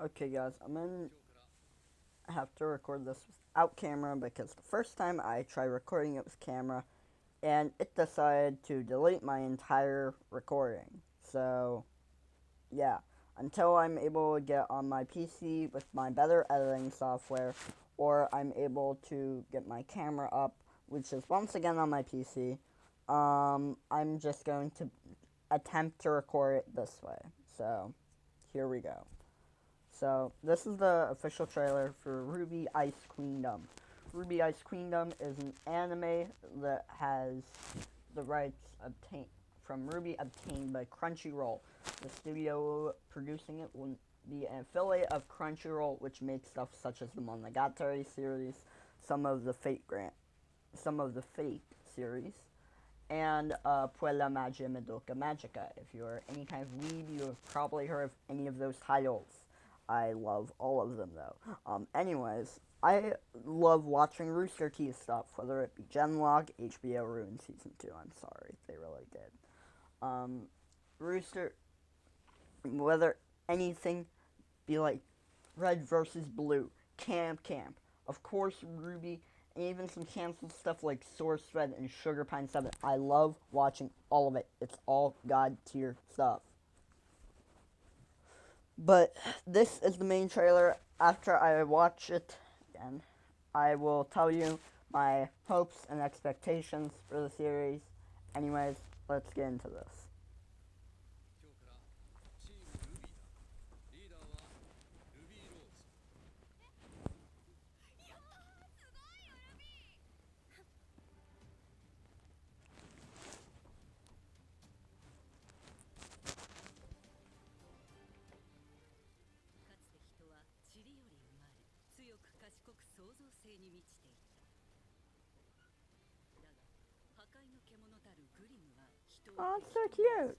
Okay, guys, I'm gonna have to record this without camera because the first time I tried recording it with camera and it decided to delete my entire recording. So, yeah, until I'm able to get on my PC with my better editing software or I'm able to get my camera up, which is once again on my PC, I'm just going to attempt to record it this way. So, here we go. So, this is the official trailer for RWBY Ice Queendom. RWBY Ice Queendom is an anime that has the rights obtained from RWBY obtained by Crunchyroll. The studio producing it will be an affiliate of Crunchyroll, which makes stuff such as the Monogatari series, some of the Fate series, and Puella Magia Madoka Magica. If you're any kind of weeb, you have probably heard of any of those titles. I love all of them though. Anyways, I love watching Rooster Teeth stuff, whether it be Genlog, HBO ruined season 2. I'm sorry, they really did. Um, Rooster, whether anything be like Red versus Blue, Camp Camp, of course RWBY, and even some canceled stuff like Source Thread and Sugar Pine 7. I love watching all of it. It's all God tier stuff. But this is the main trailer. After I watch it again, I will tell you my hopes and expectations for the series. Anyways, let's get into this. Oh, it's so cute.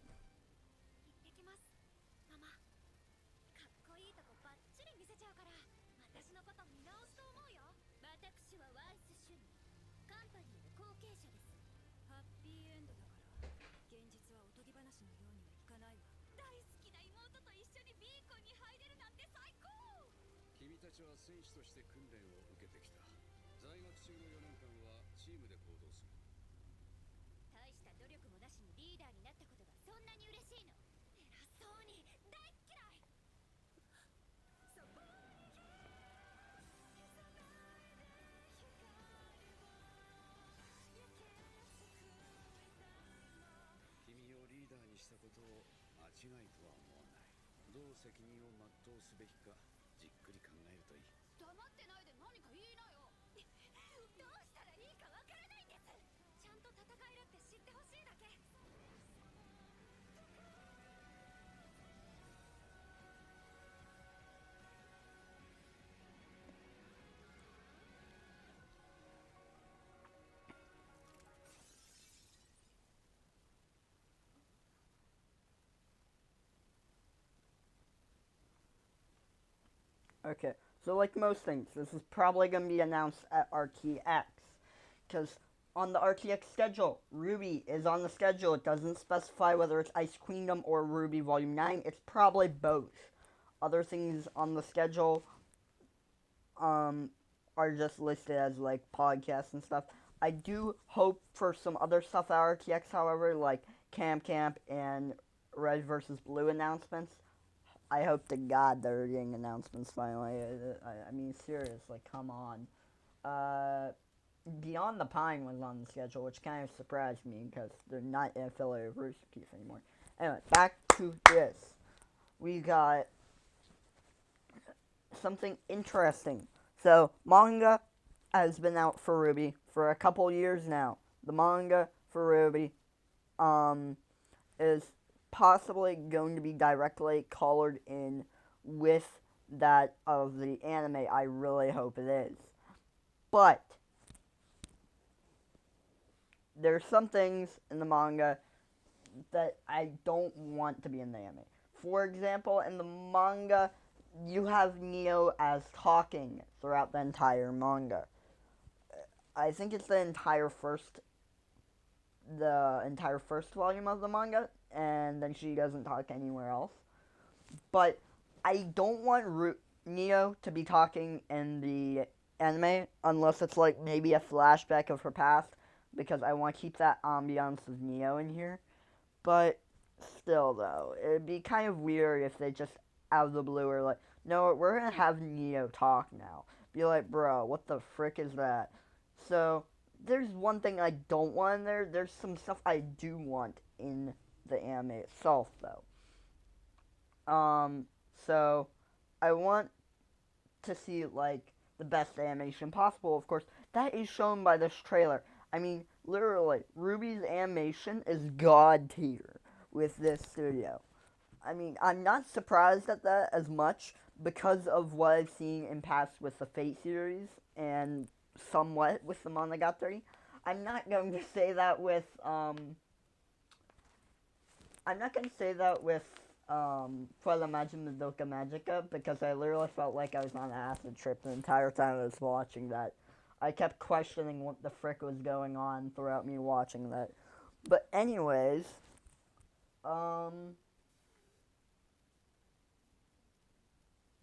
Okay, so like most things, this is probably going to be announced at RTX. Because on the RTX schedule, RWBY is on the schedule. It doesn't specify whether it's Ice Queendom or RWBY Volume 9. It's probably both. Other things on the schedule um, are just listed as like podcasts and stuff. I do hope for some other stuff at RTX, however, like Camp Camp and Red versus Blue announcements. I hope to God they're getting announcements finally. I mean, serious, like, come on. Uh, Beyond the Pine was on the schedule, which kind of surprised me because they're not an affiliate of Rooster Teeth anymore. Anyway, back to this. We got something interesting. So, manga has been out for RWBY for a couple years now. The manga for RWBY is possibly going to be directly colored in with that of the anime. I really hope it is. But there's some things in the manga that I don't want to be in the anime. For example, in the manga, you have Neo as talking throughout the entire manga. I think it's the entire first volume of the manga, and then she doesn't talk anywhere else. But I don't want Neo to be talking in the anime unless it's like maybe a flashback of her past because I want to keep that ambiance of Neo in here. But still, though, it'd be kind of weird if they just out of the blue are like, no, we're gonna have Neo talk now. Be like, bro, what the frick is that? So there's one thing I don't want in there. There's some stuff I do want in the anime itself, though. Um, so I want to see like the best animation possible. Of course, that is shown by this trailer. I mean, literally, RWBY's animation is god tier with this studio. I mean, I'm not surprised at that as much because of what I've seen in past with the Fate series and somewhat with the Monogatari. I'm not going to say that with I'm not gonna say that with Fuera Magia Madoka Magica because I literally felt like I was on an acid trip the entire time I was watching that. I kept questioning what the frick was going on throughout me watching that. But anyways, um,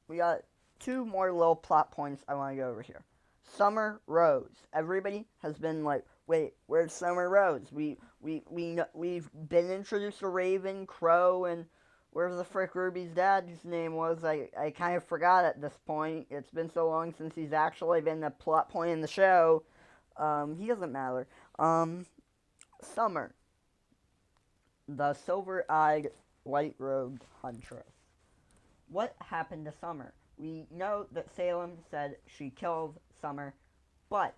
we got two more little plot points I want to go over here. Summer Rose. Everybody has been like, wait, where's Summer Rose? We've been introduced to Raven, Crow, and wherever the frick Ruby's dad's name was. I kind of forgot at this point. It's been so long since he's actually been a plot point in the show. He doesn't matter. Summer, the silver-eyed, white-robed huntress. What happened to Summer? We know that Salem said she killed Summer, but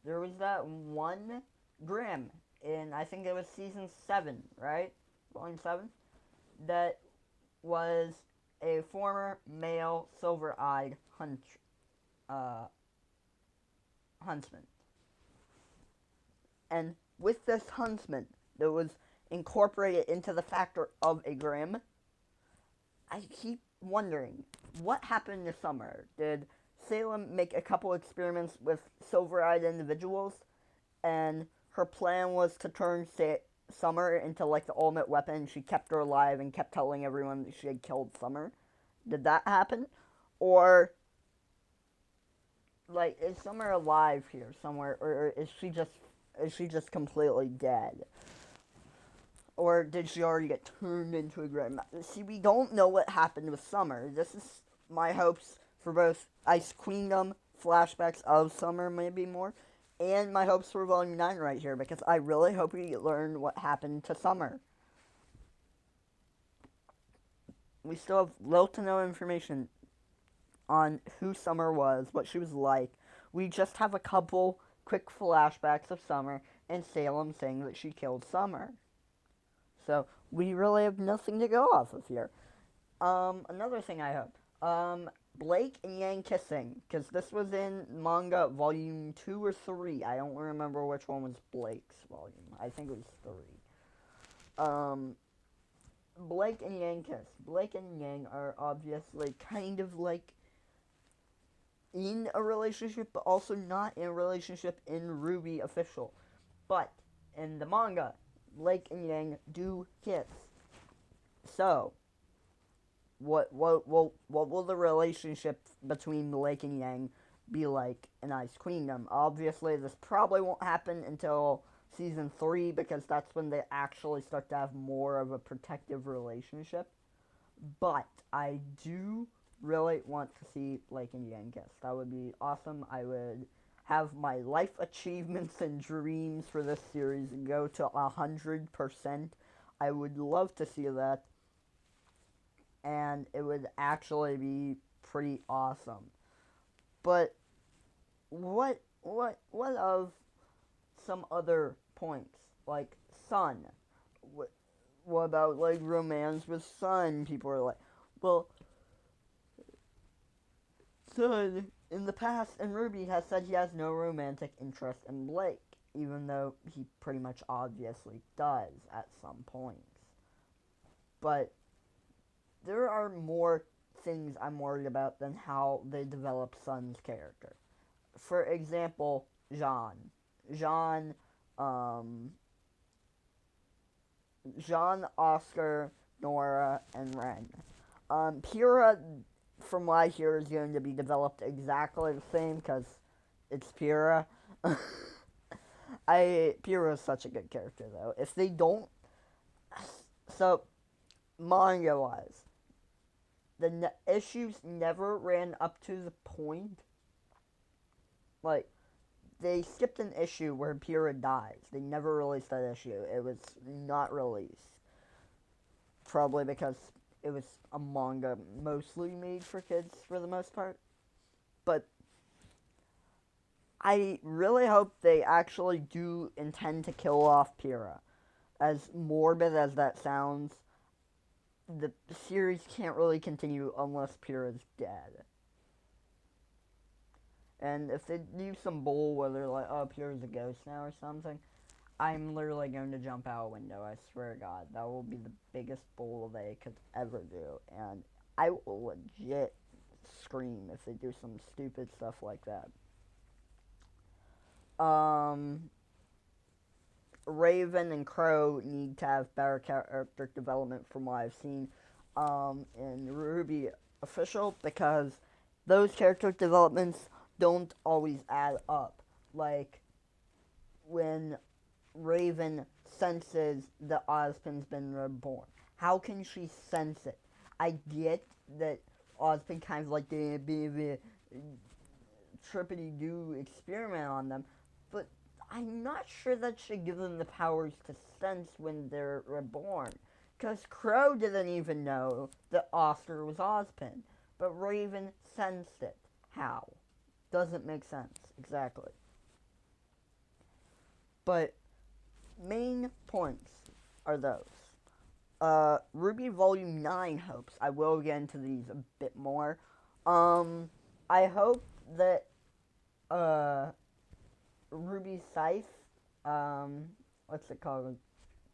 there was that one Grimm in, I think it was season 7, right? Volume 7? That was a former male silver-eyed uh, huntsman. And with this huntsman that was incorporated into the factor of a Grimm, I keep wondering, what happened this summer? Did Salem make a couple experiments with silver-eyed individuals, and her plan was to turn Summer into like the ultimate weapon? She kept her alive and kept telling everyone that she had killed Summer. Did that happen? Or like, is Summer alive here somewhere, or is she just completely dead? Or did she already get turned into a Grimm? See, we don't know what happened with Summer. This is my hopes for both Ice Queendom, flashbacks of Summer, maybe more, and my hopes for Volume 9 right here, because I really hope we learn what happened to Summer. We still have little to no information on who Summer was, what she was like. We just have a couple quick flashbacks of Summer and Salem saying that she killed Summer. So we really have nothing to go off of here. Another thing I hope. Blake and Yang kissing, because this was in manga volume 2 or 3. I don't remember which one was Blake's volume. I think it was 3. Blake and Yang kiss. Blake and Yang are obviously kind of like in a relationship, but also not in a relationship in RWBY official. But in the manga, Blake and Yang do kiss. So, what will the relationship between Blake and Yang be like in Ice Queendom? Obviously, this probably won't happen until season 3 because that's when they actually start to have more of a protective relationship. But I do really want to see Blake and Yang kiss. That would be awesome. I would have my life achievements and dreams for this series go to 100%. I would love to see that, and it would actually be pretty awesome. But what of some other points like Sun? What about like romance with Sun? People are like, well, Sun in the past, and RWBY has said he has no romantic interest in Blake, even though he pretty much obviously does at some points. But there are more things I'm worried about than how they develop Sun's character. For example, Jean, Jean, Oscar, Nora, and Ren. Pyrrha, from what I hear, is going to be developed exactly the same because it's Pyrrha. Pyrrha is such a good character though. If they don't, so manga wise, the issues never ran up to the point. Like, they skipped an issue where Pyrrha dies. They never released that issue. It was not released. Probably because it was a manga mostly made for kids for the most part. But I really hope they actually do intend to kill off Pyrrha. As morbid as that sounds, the series can't really continue unless Pyrrha's dead. And if they do some bull where they're like, oh, Pyrrha's a ghost now or something, I'm literally going to jump out a window, I swear to God. That will be the biggest bull they could ever do. And I will legit scream if they do some stupid stuff like that. Raven and Crow need to have better character development from what I've seen in RWBY Official, because those character developments don't always add up. Like, when Raven senses that Ozpin's been reborn, how can she sense it? I get that Ozpin kind of like did a bit of a trippity-doo experiment on them, but I'm not sure that should give them the powers to sense when they're reborn. Because Crow didn't even know that Oscar was Ozpin, but Raven sensed it. How? Doesn't make sense, exactly. But main points are those. RWBY Volume 9 hopes. I will get into these a bit more. I hope that RWBY Ice, what's it called?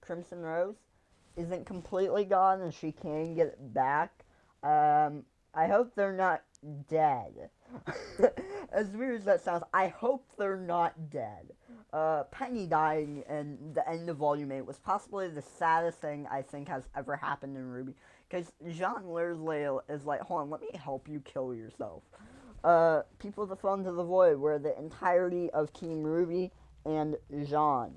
Crimson Rose, isn't completely gone and she can get it back. I hope they're not dead. As weird as that sounds, I hope they're not dead. Penny dying in the end of Volume 8 was possibly the saddest thing I think has ever happened in RWBY. Because Jean literally is like, hold on, let me help you kill yourself. People that Fall into the Void were the entirety of Team RWBY and Jean.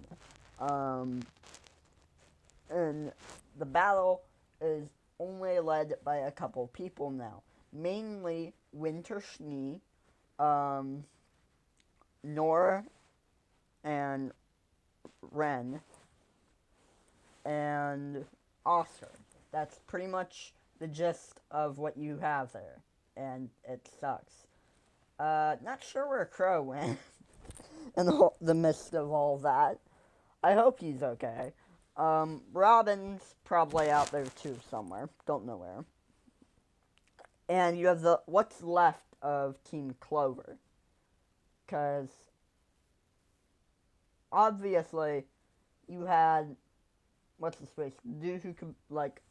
And the battle is only led by a couple people now. Mainly Winter Schnee, Nora, and Ren, and Oscar. That's pretty much the gist of what you have there, and it sucks. Not sure where Crow went in the midst of all that. I hope he's okay. Robin's probably out there too somewhere. Don't know where. And you have the what's left of Team Clover. Because obviously you had what's his face? The dude who could like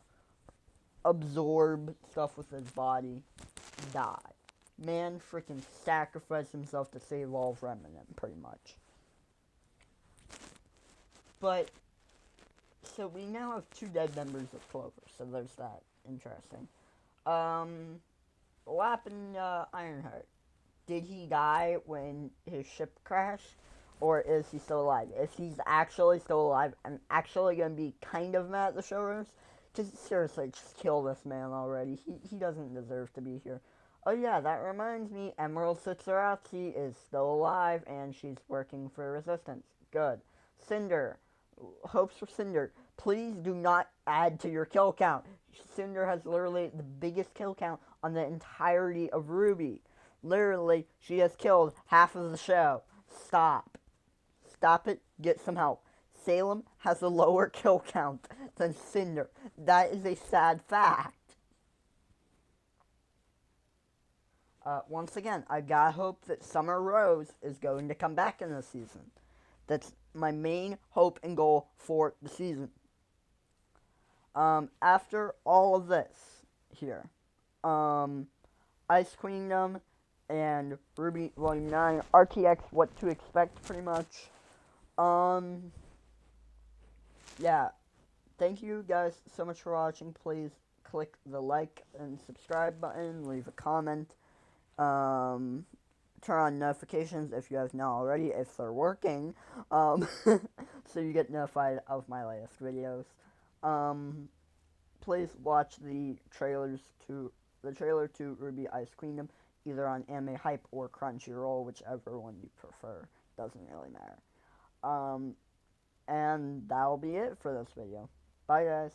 absorb stuff with his body die. Man freaking sacrificed himself to save all of Remnant, pretty much. But so we now have 2 dead members of Clover, so there's that. Interesting. What happened to Ironheart? Did he die when his ship crashed? Or is he still alive? If he's actually still alive, I'm actually going to be kind of mad at the showrunners. Just seriously, just kill this man already. He doesn't deserve to be here. Oh yeah, that reminds me, Emerald Sitsuratsi is still alive, and she's working for Resistance. Good. Cinder. Hopes for Cinder. Please do not add to your kill count. Cinder has literally the biggest kill count on the entirety of RWBY. Literally, she has killed half of the show. Stop. Stop it. Get some help. Salem has a lower kill count than Cinder. That is a sad fact. Once again, I gotta hope that Summer Rose is going to come back in this season. That's my main hope and goal for the season. After all of this here, Ice Queendom and RWBY Volume 9, RTX, what to expect, pretty much. Yeah, thank you guys so much for watching. Please click the like and subscribe button, leave a comment, um, turn on notifications if you have not already, if they're working, so you get notified of my latest videos. Please watch the trailer to RWBY Ice Queendom, either on Anime Hype or Crunchyroll, whichever one you prefer. Doesn't really matter. And that'll be it for this video. Bye, guys.